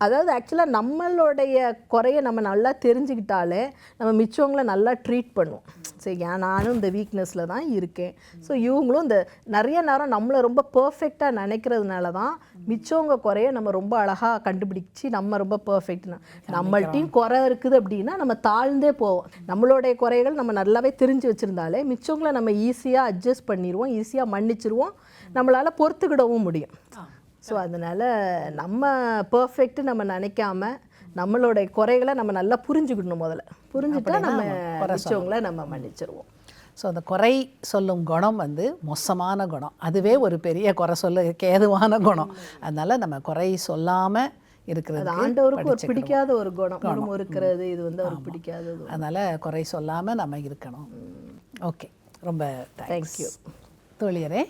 அதாவது ஆக்சுவலாக நம்மளுடைய குறைய நம்ம நல்லா தெரிஞ்சுக்கிட்டாலே நம்ம மிச்சவங்களை நல்லா ட்ரீட் பண்ணுவோம். சரி, நானும் இந்த வீக்னஸில் தான் இருக்கேன், ஸோ இவங்களும் இந்த நிறைய நேரம் நம்மளை ரொம்ப பர்ஃபெக்டாக நினைக்கிறதுனால தான் மிச்சவங்க குறைய நம்ம ரொம்ப அழகாக கண்டுபிடிச்சி நம்ம ரொம்ப பர்ஃபெக்ட்னா. நம்மள்ட்டையும் குறை இருக்குது அப்படின்னா நம்ம தாழ்ந்தே போவோம். நம்மளுடைய குறைகள் நம்ம நல்லாவே தெரிஞ்சு வச்சுருந்தாலே மிச்சவங்களை நம்ம ஈஸியாக அட்ஜஸ்ட் பண்ணிடுவோம், ஈஸியாக மன்னிச்சிருவோம், நம்மளால் பொறுத்துக்கிடவும் முடியும். ஸோ அதனால் நம்ம பர்ஃபெக்ட் நம்ம நினைக்காம நம்மளுடைய குறைகளை நம்ம நல்லா புரிஞ்சுக்கிடணும். முதல்ல புரிஞ்சுட்டா நம்ம மிச்சவங்களை நம்ம மன்னிச்சிருவோம். ஸோ அந்த குறை சொல்லும் குணம் வந்து மோசமான குணம், அதுவே ஒரு பெரிய குறை சொல்ல கேதுவான குணம். அதனால் நம்ம குறை சொல்லாமல் இருக்கிறது ஆண்டவருக்கு ஒரு பிடிக்காத ஒரு குணம் இருக்கிறது, இது வந்து அவருக்கு பிடிக்காதது. அதனால் குறை சொல்லாமல் நம்ம இருக்கணும். ஓகே, ரொம்ப தேங்க்யூ தோழியரே.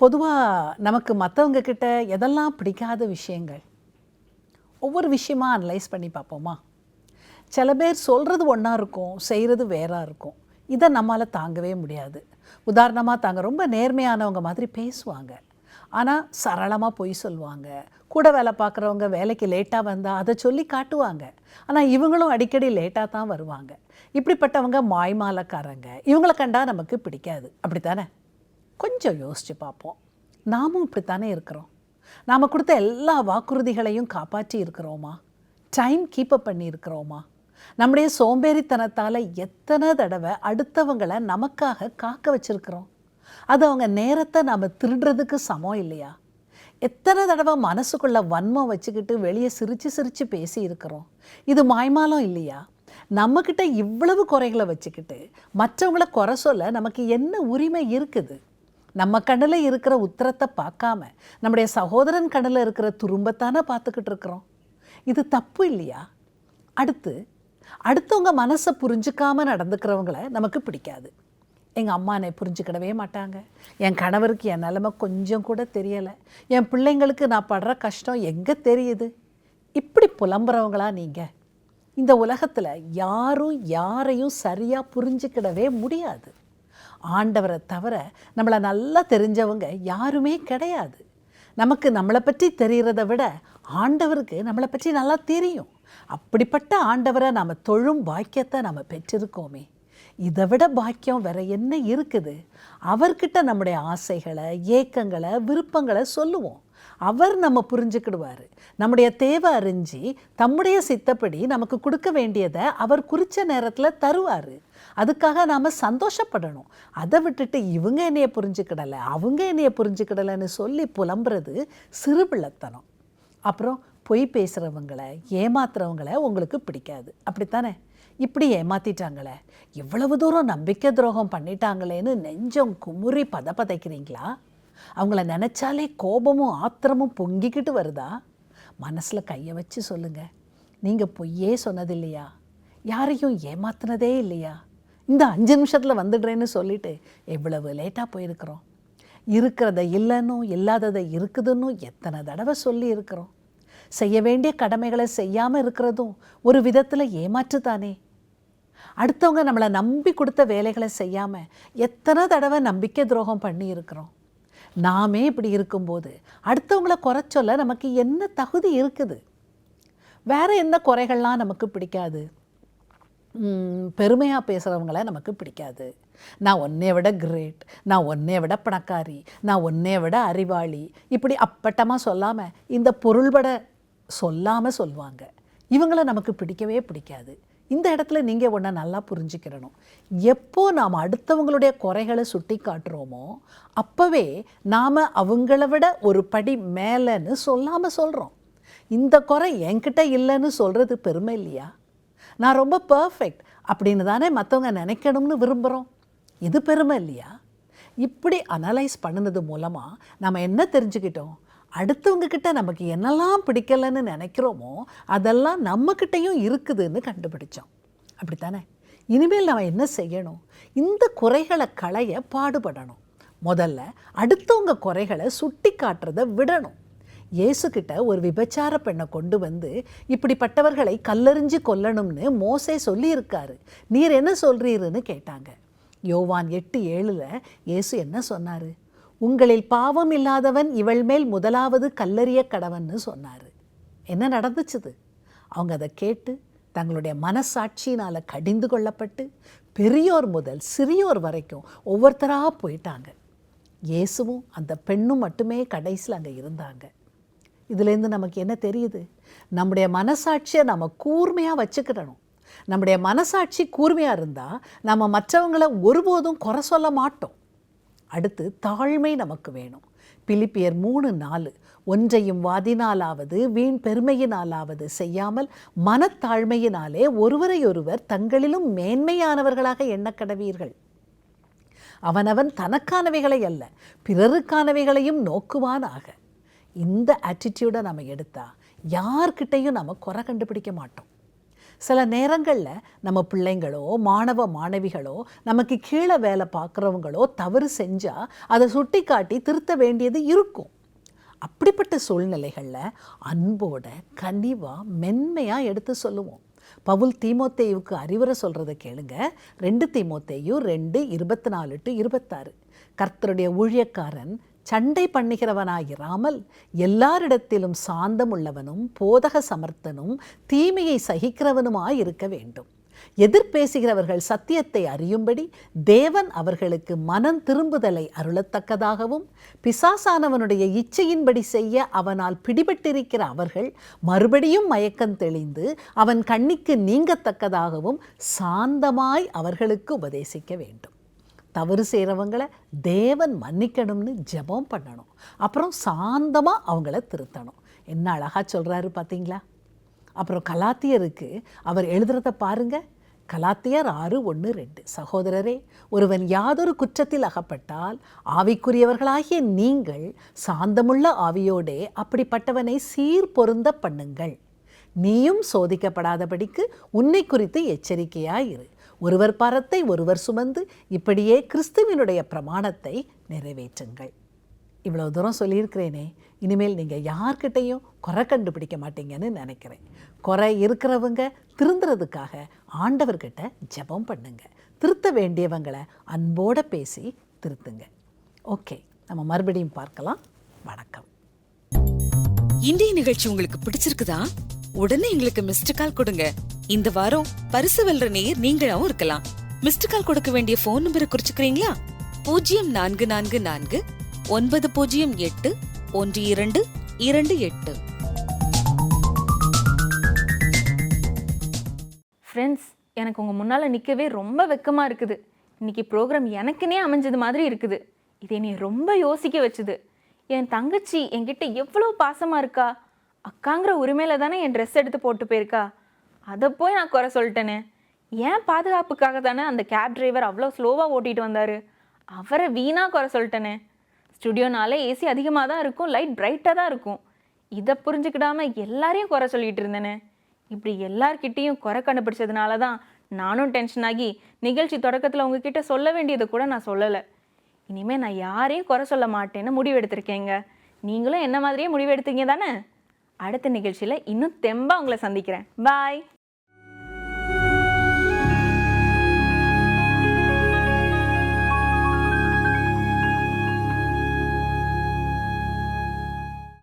பொதுவாக நமக்கு மற்றவங்க கிட்ட எதெல்லாம் பிடிக்காத விஷயங்கள், ஒவ்வொரு விஷயமா அனலைஸ் பண்ணி பார்ப்போமா? சில பேர் சொல்கிறது ஒன்றா இருக்கும், செய்கிறது வேறாக இருக்கும். இதை நம்மளால் தாங்கவே முடியாது. உதாரணமாக தாங்க ரொம்ப நேர்மையானவங்க மாதிரி பேசுவாங்க, ஆனால் சரளமாக பொய் சொல்லுவாங்க. கூட வேலை பார்க்குறவங்க வேலைக்கு லேட்டாக வந்தால் அதை சொல்லி காட்டுவாங்க, ஆனால் இவங்களும் அடிக்கடி லேட்டாக தான் வருவாங்க. இப்படிப்பட்டவங்க மாய்மாலக்காரங்க. இவங்களை கண்டால் நமக்கு பிடிக்காது, அப்படித்தானே? கொஞ்சம் யோசித்து பார்ப்போம். நாமும் இப்படித்தானே இருக்கிறோம். நாம் கொடுத்த எல்லா வாக்குறுதிகளையும் காப்பாற்றி இருக்கிறோமா? டைம் கீப்பப் பண்ணி இருக்கிறோமா? நம்முடைய சோம்பேறித்தனத்தால் எத்தனை தடவை அடுத்தவங்களை நமக்காக காக்க வச்சிருக்கிறோம்? அது அவங்க நேரத்தை நாம் திருடுறதுக்கு சமம் இல்லையா? எத்தனை தடவை மனசுக்குள்ள வன்மம் வச்சுக்கிட்டு வெளியே சிரித்து சிரித்து பேசி இருக்கிறோம்? இது மாய்மாலம் இல்லையா? நம்மக்கிட்ட இவ்வளவு குறைகளை வச்சுக்கிட்டு மற்றவங்கள குறை சொல்ல நமக்கு என்ன உரிமை இருக்குது? நம்ம கண்ணில் இருக்கிற உத்தரத்தை பார்க்காம நம்முடைய சகோதரன் கண்ணில் இருக்கிற துரும்பத்தானே பார்த்துக்கிட்டு இருக்கிறோம். இது தப்பு இல்லையா? அடுத்தவங்க மனசை புரிஞ்சுக்காம நடந்துக்கிறவங்கள நமக்கு பிடிக்காது. எங்கள் அம்மா என்னை புரிஞ்சுக்கிடவே மாட்டாங்க, என் கணவருக்கு என் நிலைமை கொஞ்சம் கூட தெரியலை, என் பிள்ளைங்களுக்கு நான் படுற கஷ்டம் எங்கே தெரியுது, இப்படி புலம்புறவங்களா நீங்கள்? இந்த உலகத்தில் யாரும் யாரையும் சரியாக புரிஞ்சுக்கிடவே முடியாது. ஆண்டவரை தவிர நம்மளை நல்லா தெரிஞ்சவங்க யாருமே கிடையாது. நமக்கு நம்மளை பற்றி தெரிகிறத விட ஆண்டவருக்கு நம்மளை பற்றி நல்லா தெரியும். அப்படிப்பட்ட ஆண்டவரை நாம் தொழும் பாக்கியத்தை நாம் பெற்றிருக்கோமே, இதை விட பாக்கியம் வேற என்ன இருக்குது? அவர்கிட்ட நம்முடைய ஆசைகளை, ஏக்கங்களை, விருப்பங்களை சொல்லுவோம். அவர் நம்ம புரிஞ்சுக்கிடுவார். நம்முடைய தேவை அறிஞ்சு தம்முடைய சித்தப்படி நமக்கு கொடுக்க வேண்டியதை அவர் குறித்த நேரத்தில் தருவார். அதுக்காக நாம் சந்தோஷப்படணும். அதை விட்டுட்டு இவங்க என்னைய புரிஞ்சுக்கிடலை, அவங்க என்னைய புரிஞ்சுக்கிடலைன்னு சொல்லி புலம்புறது சிறுபிள்ளைத்தனம். அப்புறம் பொய் பேசுகிறவங்களை, ஏமாத்துறவங்களை உங்களுக்கு பிடிக்காது, அப்படித்தானே? இப்படி ஏமாத்திட்டாங்களே, இவ்வளவு தூரம் நம்பிக்கை துரோகம் பண்ணிட்டாங்களேன்னு நெஞ்சம் குமுறி பதைக்கிறீங்களா? அவங்கள நினச்சாலே கோபமும் ஆத்திரமும் பொங்கிக்கிட்டு வருதா? மனசில் கையை வச்சு சொல்லுங்கள், நீங்கள் பொய்யே சொன்னதில்லையா? யாரையும் ஏமாத்தினதே இல்லையா? இந்த 5 நிமிஷத்தில் வந்துடுறேன்னு சொல்லிட்டு எவ்வளவு லேட்டாக போயிருக்கிறோம். இருக்கிறத இல்லைன்னு, இல்லாததை இருக்குதுன்னு எத்தனை தடவை சொல்லி இருக்கிறோம். செய்ய வேண்டிய கடமைகளை செய்யாமல் இருக்கிறதும் ஒரு விதத்தில் ஏமாற்றுத்தானே. அடுத்தவங்க நம்மளை நம்பி கொடுத்த வேலைகளை செய்யாமல் எத்தனை தடவை நம்பிக்கை துரோகம் பண்ணி இருக்கிறோம். நாமே இப்படி இருக்கும்போது அடுத்தவங்களை குறை சொல்ல நமக்கு என்ன தகுதி இருக்குது? வேற என்ன குறைகள்லாம் நமக்கு பிடிக்காது? பெருமையாக பேசுகிறவங்கள நமக்கு பிடிக்காது. நான் உன்னை விட கிரேட், நான் உன்னை விட பணக்காரி, நான் உன்னை விட அறிவாளி, இப்படி அப்பட்டமாக சொல்லாமல் இந்த பொருள்பட சொல்லாமல் சொல்லுவாங்க. இவங்கள நமக்கு பிடிக்கவே பிடிக்காது. இந்த இடத்துல நீங்கள் ஒன்றை நல்லா புரிஞ்சுக்கிறணும். எப்போ நாம் அடுத்தவங்களுடைய குறைகளை சுட்டி காட்டுறோமோ அப்போவே நாம் அவங்கள விட ஒரு படி மேலேன்னு சொல்லாமல் சொல்கிறோம். இந்த குறை என்கிட்ட இல்லைன்னு சொல்கிறது பெருமை இல்லையா? நான் ரொம்ப பர்ஃபெக்ட் அப்படின்னு தானே மற்றவங்க நினைக்கணும்னு விரும்புகிறோம். இது பெருமை இல்லையா? இப்படி அனலைஸ் பண்ணினது மூலமாக நம்ம என்ன தெரிஞ்சுக்கிட்டோம்? அடுத்தவங்கக்கிட்ட நமக்கு என்னெல்லாம் பிடிக்கலைன்னு நினைக்கிறோமோ அதெல்லாம் நம்மக்கிட்டையும் இருக்குதுன்னு கண்டுபிடிச்சோம். அப்படித்தானே? இனிமேல் நம்ம என்ன செய்யணும்? இந்த குறைகளை களைய பாடுபடணும். முதல்ல அடுத்தவங்க குறைகளை சுட்டி காட்டுறதை விடணும். இயேசுக்கிட்ட ஒரு விபச்சார பெண்ணை கொண்டு வந்து இப்படிப்பட்டவர்களை கல்லெறிஞ்சு கொல்லணும்னு மோசே சொல்லியிருக்காரு, நீர் என்ன சொல்கிறீருன்னு கேட்டாங்க. யோவான் 8:7 இயேசு என்ன சொன்னார்? உங்களில் பாவம் இல்லாதவன் இவள் மேல் முதலாவது கல்லெறிய கடவன்னு சொன்னார். என்ன நடந்துச்சுது? அவங்க அதை கேட்டு தங்களுடைய மனசாட்சியினால் கடிந்து கொள்ளப்பட்டு பெரியோர் முதல் சிறியோர் வரைக்கும் ஒவ்வொருத்தராக போயிட்டாங்க. இயேசுவும் அந்த பெண்ணும் மட்டுமே கடைசியில் அங்கே இருந்தாங்க. இதுலேருந்து நமக்கு என்ன தெரியுது? நம்முடைய மனசாட்சியை நம்ம கூர்மையாக வச்சுக்கிடணும். நம்முடைய மனசாட்சி கூர்மையாக இருந்தால் நம்ம மற்றவங்களை ஒருபோதும் குறை சொல்ல மாட்டோம். அடுத்து தாழ்மை நமக்கு வேணும். பிலிப்பியர் 3:4 ஒன்றையும் வாதினாலாவது வீண் பெருமையினாலாவது செய்யாமல் மனத்தாழ்மையினாலே ஒருவரையொருவர் தங்களிலும் மேன்மையானவர்களாக எண்ணக்கடவீர்கள். அவனவன் தனக்கானவைகளை அல்ல பிறருக்கானவைகளையும் நோக்குவானாக. இந்த ஆட்டிடியூடை நம்ம எடுத்தால் யார்கிட்டையும் நம்ம குறை கண்டுபிடிக்க மாட்டோம். சில நேரங்களில் நம்ம பிள்ளைங்களோ மாணவ மாணவிகளோ நமக்கு கீழே வேலை பார்க்குறவங்களோ தவறு செஞ்சால் அதை சுட்டி காட்டி திருத்த வேண்டியது இருக்கும். அப்படிப்பட்ட சூழ்நிலைகளில் அன்போட கனிவாக மென்மையாக எடுத்து சொல்லுவோம். பவுல் தீமோத்தேயுவுக்கு அறிவுரை சொல்கிறத கேளுங்க. 2 தீமோத்தேயு 2:24-26 கர்த்தருடைய ஊழியக்காரன் சண்டை பண்ணுகிறவனாயிராமல் எல்லாரிடத்திலும் சாந்தம் உள்ளவனும் போதக சமர்த்தனும் தீமையை சகிக்கிறவனுமாயிருக்க வேண்டும். எதிர்பேசுகிறவர்கள் சத்தியத்தை அறியும்படி தேவன் அவர்களுக்கு மனம் திரும்புதலை அருளத்தக்கதாகவும் பிசாசானவனுடைய இச்சையின்படி செய்ய அவனால் பிடிபட்டிருக்கிற அவர்கள் மறுபடியும் மயக்கம் தெளிந்து அவன் கண்ணிக்கு நீங்கத்தக்கதாகவும் சாந்தமாய் அவர்களுக்கு உபதேசிக்க வேண்டும். தவறு செய்கிறவங்களை தேவன் மன்னிக்கணும்னு ஜெபம் பண்ணணும். அப்புறம் சாந்தமாக அவங்கள திருத்தணும். என்ன அழகாக சொல்கிறாரு பார்த்தீங்களா? அப்புறம் கலாத்தியருக்கு அவர் எழுதுறத பாருங்க. கலாத்தியர் 6:1-2 சகோதரரே, ஒருவன் யாதொரு குற்றத்தில் அகப்பட்டால் ஆவிக்குரியவர்களாகிய நீங்கள் சாந்தமுள்ள ஆவியோடே அப்படிப்பட்டவனை சீர் பொருந்த பண்ணுங்கள். நீயும் சோதிக்கப்படாதபடிக்கு உன்னை குறித்து எச்சரிக்கையாயிரு. ஒருவர் பாரத்தை ஒருவர் சுமந்து இப்படியே கிறிஸ்துவினுடைய பிரமாணத்தை நிறைவேற்றுங்கள். இவ்வளோ தூரம் சொல்லியிருக்கிறேனே, இனிமேல் நீங்கள் யார்கிட்டையும் குறை கண்டுபிடிக்க மாட்டீங்கன்னு நினைக்கிறேன். குறை இருக்கிறவங்க திருந்துறதுக்காக ஆண்டவர்கிட்ட ஜெபம் பண்ணுங்க. திருத்த வேண்டியவங்களை அன்போடு பேசி திருத்துங்க. ஓகே, நம்ம மறுபடியும் பார்க்கலாம். வணக்கம். இன்றைய நிகழ்ச்சி உங்களுக்கு பிடிச்சிருக்குதா? உடனே எங்களுக்கு மிஸ்டு கால் கொடுங்க. இந்த வாரம் பரிசு வெல்ற நேயர் நீங்களாவும் இருக்கலாம். மிஸ்டு கால் கொடுக்க வேண்டிய போன் நம்பரை குறிச்சுக்கிறீங்களா? 0444 908 1228. ஃப்ரெண்ட்ஸ், எனக்கு உங்கள் முன்னால் நிற்கவே ரொம்ப வெக்கமாக இருக்குது. இன்றைக்கி ப்ரோக்ராம் எனக்குன்னே அமைஞ்சது மாதிரி இருக்குது. இதை நீ ரொம்ப யோசிக்க வச்சுது. என் தங்கச்சி என்கிட்ட எவ்வளோ பாசமாக இருக்கா. அக்காங்கிற உரிமையில் தானே என் ட்ரெஸ் எடுத்து போட்டு போயிருக்கா. அதை போய் நான் குறை சொல்லிட்டேனே. ஏன் பாதுகாப்புக்காக தானே அந்த கேப் டிரைவர் அவ்வளோ ஸ்லோவாக ஓட்டிகிட்டு வந்தார். அவரை வீணாக குறை சொல்லிட்டேனே. ஸ்டுடியோனாலே ஏசி அதிகமாக தான் இருக்கும், லைட் பிரைட்டாக தான் இருக்கும். இதை புரிஞ்சுக்கிடாமல் எல்லாரையும் குறை சொல்லிகிட்டு இருந்தேனே. இப்படி எல்லார்கிட்டேயும் குறை கண்டுபிடிச்சதுனால தான் நானும் டென்ஷன் ஆகி நிகழ்ச்சி தொடக்கத்தில் உங்ககிட்ட சொல்ல வேண்டியதை கூட நான் சொல்லலை. இனிமேல் நான் யாரையும் குறை சொல்ல மாட்டேன்னு முடிவெடுத்திருக்கேங்க. நீங்களும் என்ன மாதிரியே முடிவெடுத்தீங்க தானே? அடுத்த நிகழ்ச்சியில் இன்னும் தெம்பாக உங்களை சந்திக்கிறேன். பாய்.